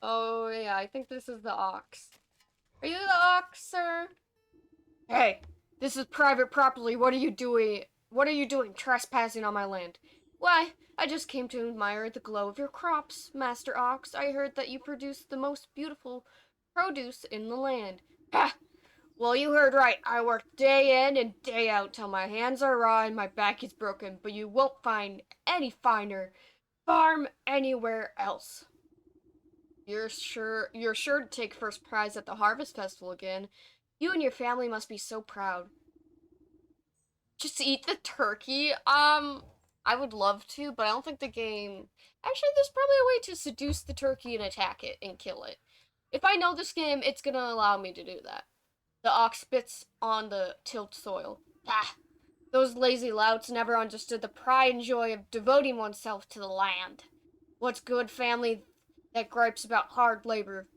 Oh, yeah, I think this is the ox. Are you the ox, sir? Hey, this is private property. What are you doing? What are you doing trespassing on my land? Why, I just came to admire the glow of your crops, Master Ox. I heard that you produce the most beautiful produce in the land. Ha! Well, you heard right. I work day in and day out till my hands are raw and my back is broken, but you won't find any finer farm anywhere else. You're sure to take first prize at the Harvest Festival again. You and your family must be so proud. Just to eat the turkey? I would love to, but I don't think the game. Actually, there's probably a way to seduce the turkey and attack it and kill it. If I know this game, it's gonna allow me to do that. The ox spits on the tilled soil. Ah, those lazy louts never understood the pride and joy of devoting oneself to the land. What's good family that gripes about hard labor?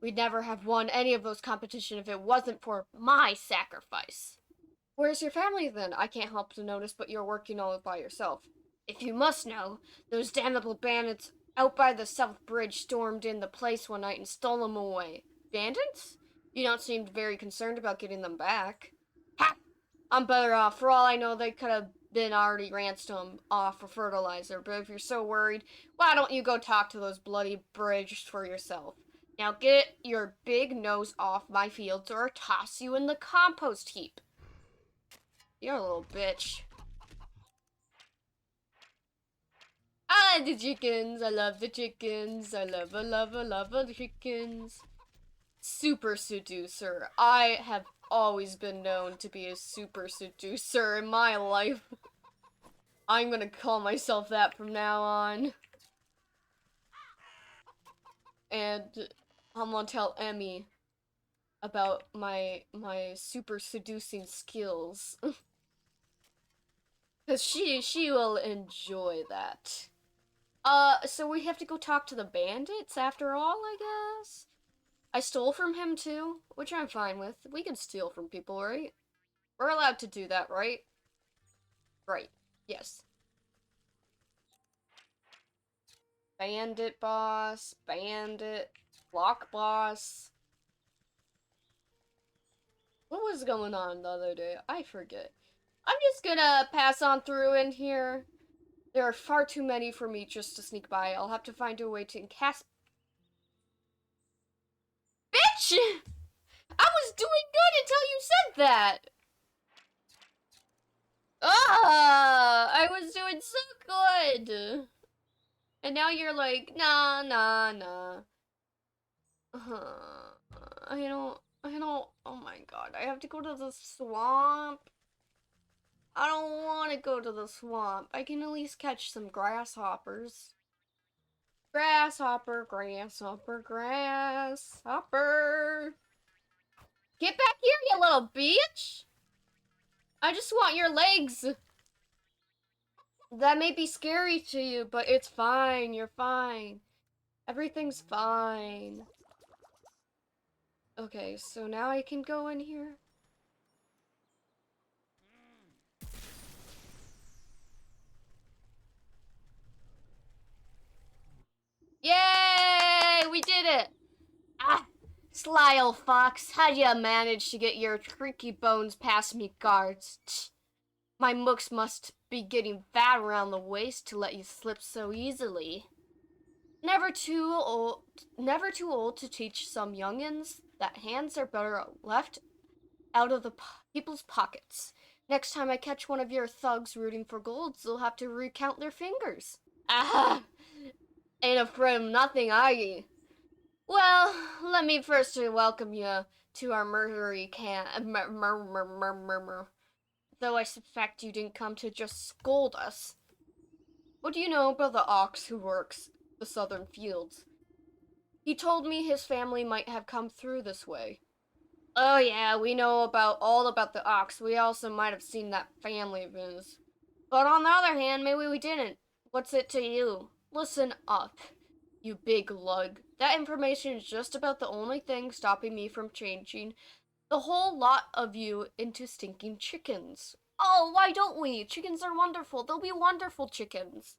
We'd never have won any of those competitions if it wasn't for my sacrifice. Where's your family then? I can't help to notice, but you're working all by yourself. If you must know, those damnable bandits out by the South Bridge stormed in the place one night and stole them away. Bandits? You don't seem very concerned about getting them back. Ha! I'm better off. For all I know, they could have been already ransomed off for fertilizer, but if you're so worried, why don't you go talk to those bloody bridges for yourself? Now get your big nose off my fields or I'll toss you in the compost heap. You're a little bitch. I like the chickens. I love the chickens. I love the chickens. Super seducer. I have always been known to be a super seducer in my life. I'm gonna call myself that from now on. And I'm gonna tell Emmy about my super seducing skills. Cause she will enjoy that. So we have to go talk to the bandits after all, I guess? I stole from him too, which I'm fine with. We can steal from people, right? We're allowed to do that, right? Right. Yes. Bandit boss, bandit, block boss. What was going on the other day? I forget. I'm just gonna pass on through in here. There are far too many for me just to sneak by. I'll have to find a way to cast. Bitch! I was doing good until you said that! Ah! I was doing so good! And now you're like, nah, nah, nah. Oh my god, I have to go to the swamp. I don't want to go to the swamp. I can at least catch some grasshoppers. Grasshopper, grasshopper, grasshopper. Get back here, you little bitch! I just want your legs. That may be scary to you, but it's fine. You're fine. Everything's fine. Okay, so now I can go in here. Yay! We did it! Ah! Sly old fox, how'd you manage to get your tricky bones past me guards? Tch. My mooks must be getting fat around the waist to let you slip so easily. Never too old to teach some youngins that hands are better left out of the people's pockets. Next time I catch one of your thugs rooting for golds, they'll have to recount their fingers. Ah! Ain't afraid of nothing, are ye? Well, let me first welcome you to our murdery camp. Though I suspect you didn't come to just scold us. What do you know about the ox who works the southern fields? He told me his family might have come through this way. Oh yeah, we know all about the ox. We also might have seen that family of his. But on the other hand, maybe we didn't. What's it to you? Listen up, you big lug. That information is just about the only thing stopping me from changing the whole lot of you into stinking chickens. Oh, why don't we? Chickens are wonderful. They'll be wonderful chickens.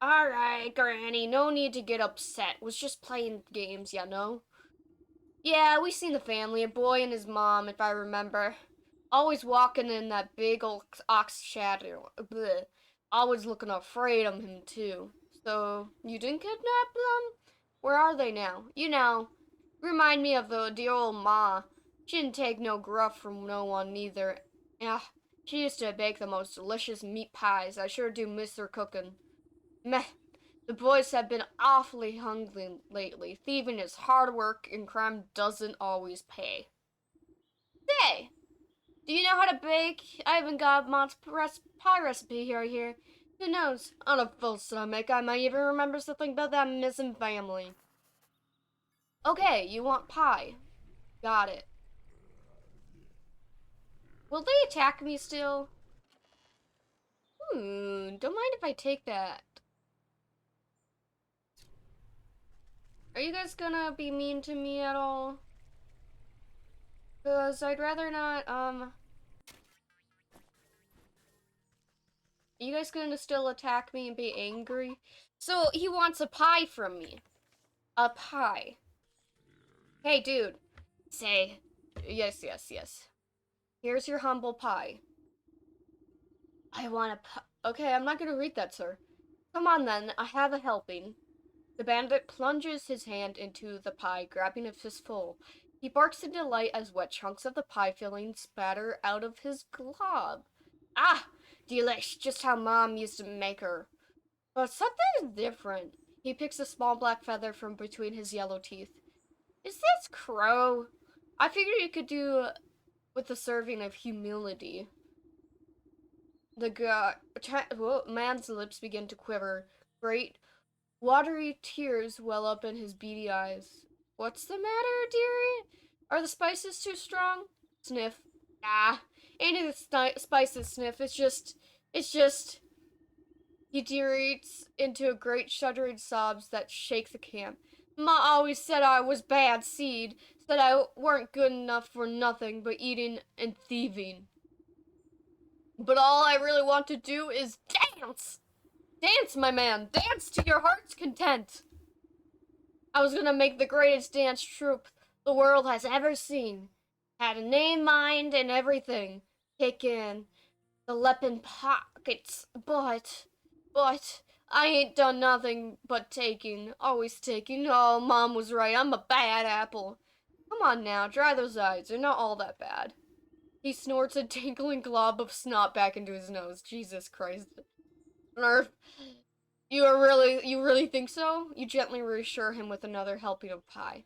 Alright, Granny, no need to get upset. Was just playing games, you know? Yeah, we seen the family, a boy and his mom, if I remember. Always walking in that big old ox shadow. Bleh. Always looking afraid of him, too. So, you didn't kidnap them? Where are they now? You know, remind me of the dear old ma. She didn't take no gruff from no one, neither. Yeah, she used to bake the most delicious meat pies. I sure do miss her cooking. Meh. The boys have been awfully hungry lately. Thieving is hard work, and crime doesn't always pay. Say, do you know how to bake? I haven't got Mom's pie recipe here. Who knows? On a full stomach, I might even remember something about that missing family. Okay, you want pie. Got it. Will they attack me still? Don't mind if I take that. Are you guys gonna be mean to me at all? Because I'd rather not, Are you guys gonna still attack me and be angry? So, he wants a pie from me. A pie. Hey, dude. Say, yes. Here's your humble pie. I want a pie. Okay, I'm not gonna read that, sir. Come on then, I have a helping. The bandit plunges his hand into the pie, grabbing a fistful. He barks in delight as wet chunks of the pie filling spatter out of his glove. Ah, delish, just how Mom used to make her. But something's different. He picks a small black feather from between his yellow teeth. Is this crow? I figured you could do with a serving of humility. Man's lips begin to quiver. Great watery tears well up in his beady eyes. What's the matter, dearie? Are the spices too strong? Sniff. Ah, ain't it spices, sniff. It's just. He deteriorates into a great shuddering sobs that shake the camp. Ma always said I was bad seed, said I weren't good enough for nothing but eating and thieving. But all I really want to do is dance! Dance, my man! Dance to your heart's content! I was gonna make the greatest dance troupe the world has ever seen. Had a name, mind, and everything. Kick in the leppin' pockets, but, I ain't done nothing but taking, always taking. Oh, Mom was right, I'm a bad apple. Come on now, dry those eyes, they're not all that bad. He snorts a tinkling glob of snot back into his nose. Jesus Christ. Nerf, you really think so? You gently reassure him with another helping of pie.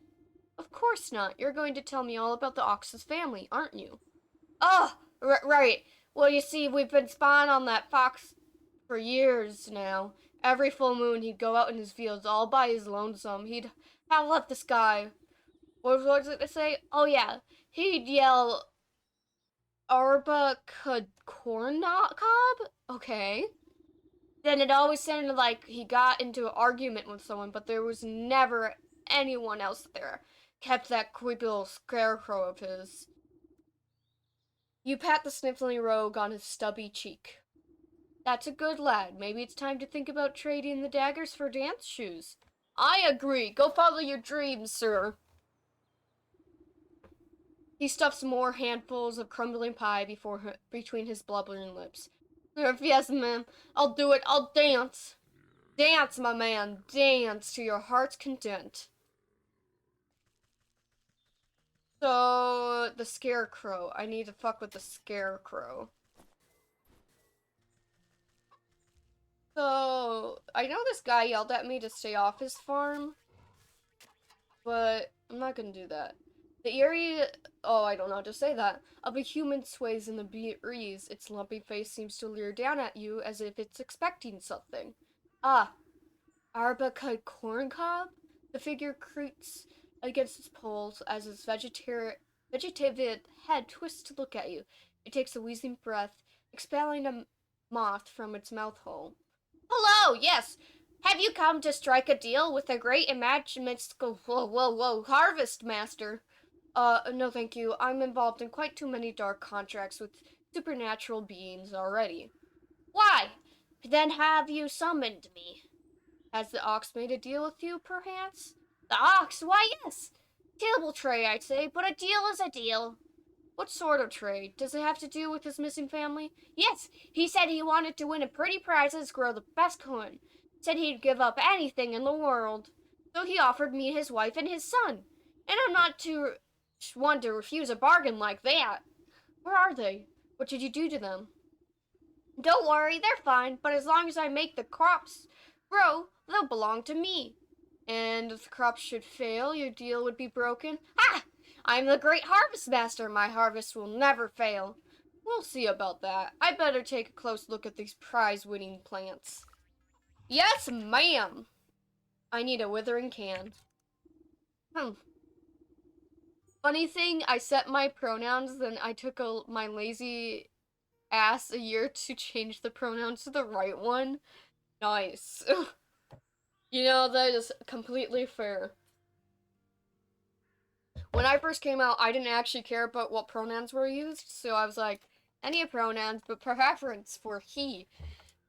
Of course not. You're going to tell me all about the Ox's family, aren't you? Oh, right. Well, you see, we've been spying on that fox for years now. Every full moon, he'd go out in his fields all by his lonesome. He'd howl at the sky. What was it to say? Oh, yeah. He'd yell, Arba corn cob? Okay. Then it always sounded like he got into an argument with someone, but there was never anyone else there. Kept that creepy little scarecrow of his. You pat the sniffling rogue on his stubby cheek. That's a good lad. Maybe it's time to think about trading the daggers for dance shoes. I agree. Go follow your dreams, sir. He stuffs more handfuls of crumbling pie between his blubbering lips. Yes, ma'am. I'll do it. I'll dance. Dance, my man. Dance to your heart's content. So, the scarecrow. I need to fuck with the scarecrow. So, I know this guy yelled at me to stay off his farm, but I'm not gonna do that. The eerie, oh, I don't know how to say that, of a human sways in the breeze. Its lumpy face seems to leer down at you as if it's expecting something. Ah, Arba corn cob? The figure creaks against its poles as its vegetative head twists to look at you. It takes a wheezing breath, expelling a moth from its mouth hole. Hello, yes. Have you come to strike a deal with the great magical harvest master? No thank you. I'm involved in quite too many dark contracts with supernatural beings already. Why? Then have you summoned me? Has the ox made a deal with you, perchance? The ox? Why, yes. Terrible trade, I'd say, but a deal is a deal. What sort of trade? Does it have to do with his missing family? Yes, he said he wanted to win a pretty prizes, grow the best corn. Said he'd give up anything in the world. So he offered me his wife and his son. And I'm not too one to refuse a bargain like that. Where are they? What did you do to them? Don't worry, they're fine, but as long as I make the crops grow, they'll belong to me. And if the crops should fail, your deal would be broken. Ha! I'm the great harvest master. My harvest will never fail. We'll see about that. I better take a close look at these prize-winning plants. Yes, ma'am. I need a withering can. Funny thing, I set my pronouns, then I took my lazy ass a year to change the pronouns to the right one. Nice. You know, that is completely fair. When I first came out, I didn't actually care about what pronouns were used, so I was like, any pronouns, but preference for he.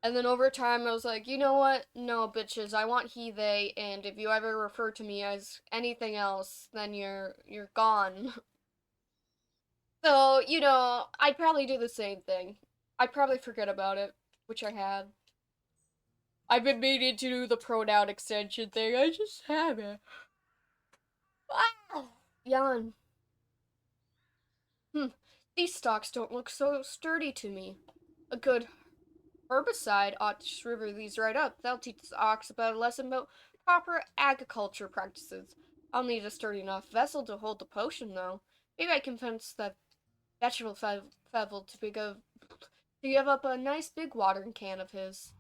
And then over time, I was like, you know what? No, bitches, I want he, they, and if you ever refer to me as anything else, then you're gone. So, you know, I'd probably do the same thing. I'd probably forget about it, which I have. I've been meaning to do the pronoun extension thing, I just haven't. Ah! Yawn. These stalks don't look so sturdy to me. A good herbicide ought to shrivel these right up. That'll teach the ox about a lesson about proper agriculture practices. I'll need a sturdy enough vessel to hold the potion, though. Maybe I can convince that vegetable fevel to give up a nice big watering can of his.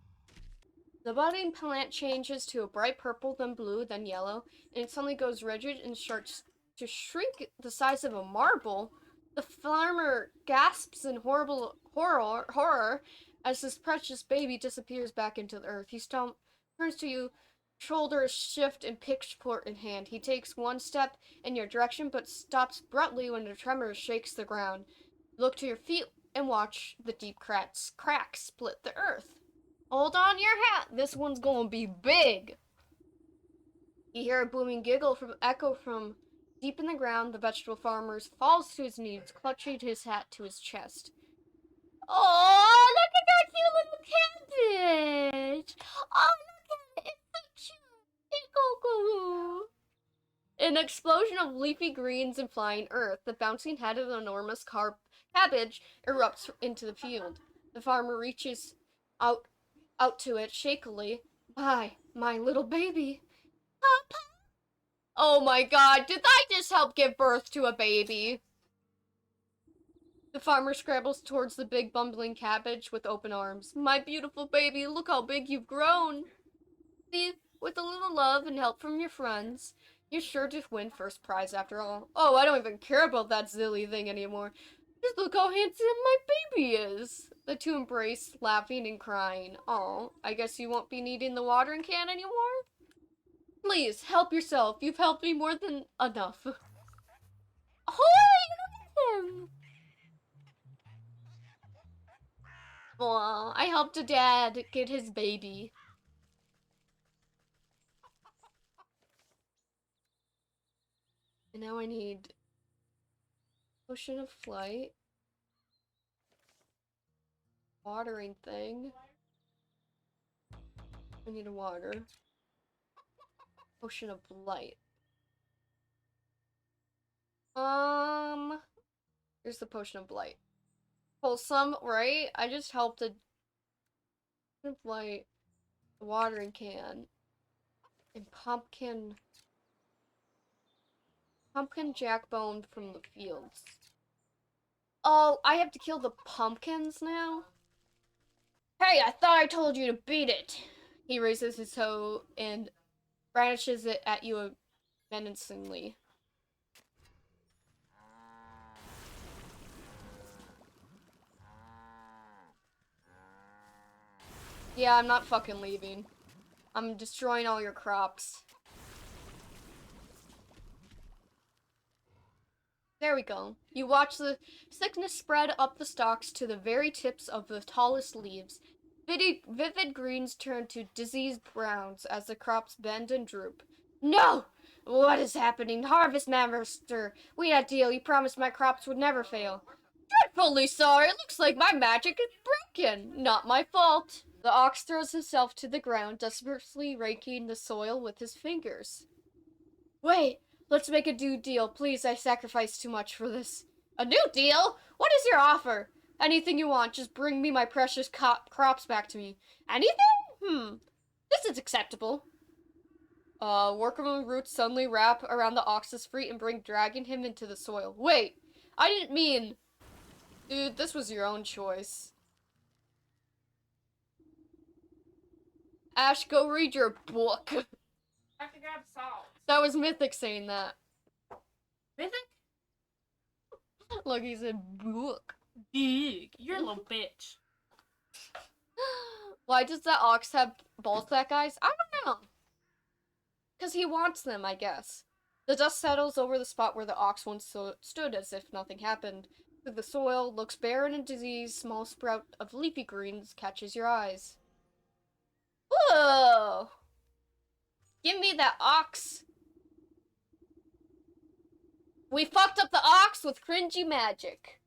The budding plant changes to a bright purple, then blue, then yellow, and it suddenly goes rigid and starts to shrink the size of a marble. The farmer gasps in horror as his precious baby disappears back into the earth. He turns to you, shoulders shift and pitchfork in hand. He takes one step in your direction, but stops abruptly when a tremor shakes the ground. Look to your feet and watch the deep cracks split the earth. Hold on your hat. This one's gonna be big. You hear a booming giggle from echo from deep in the ground. The vegetable farmer falls to his knees, clutching his hat to his chest. Oh, look at that cute little cabbage! Oh, look at it! It's so cute! An explosion of leafy greens and flying earth. The bouncing head of an enormous cabbage erupts into the field. The farmer reaches out to it shakily. My little baby. Papa. Oh my god, did I just help give birth to a baby? The farmer scrambles towards the big bumbling cabbage with open arms. My beautiful baby, look how big you've grown. See, with a little love and help from your friends, you're sure to win first prize after all. Oh, I don't even care about that silly thing anymore. Just look how handsome my baby is. The two embrace, laughing and crying. Oh, I guess you won't be needing the watering can anymore? Please, help yourself. You've helped me more than enough. Oh, look at him. Aw, I helped a dad get his baby. And now I need potion of flight. Watering thing. I need a water. Potion of light. Here's the potion of light. Wholesome, right? I just helped a potion of light, a watering can, and pumpkin jackbone from the fields. Oh, I have to kill the pumpkins now? Hey, I thought I told you to beat it! He raises his hoe and brandishes it at you menacingly. Yeah, I'm not fucking leaving. I'm destroying all your crops. There we go. You watch the sickness spread up the stalks to the very tips of the tallest leaves. Vivid greens turn to diseased browns as the crops bend and droop. No! What is happening? Harvest Master! We had a deal. You promised my crops would never fail. Dreadfully sorry. It looks like my magic is broken. Not my fault. The ox throws himself to the ground, desperately raking the soil with his fingers. Wait, let's make a new deal. Please, I sacrificed too much for this. A new deal? What is your offer? Anything you want, just bring me my precious crops back to me. Anything? This is acceptable. Workable roots suddenly wrap around the ox's feet and dragging him into the soil. Wait, I didn't mean... Dude, this was your own choice. Ash, go read your book. I have to grab salt. That was Mythic saying that. Mythic? Look, he said book. Big. You're a little bitch. Why does that ox have ball sack eyes? I don't know. Because he wants them, I guess. The dust settles over the spot where the ox once stood as if nothing happened. The soil looks barren and diseased. Small sprout of leafy greens catches your eyes. Whoa! Give me that ox. We fucked up the ox with cringy magic.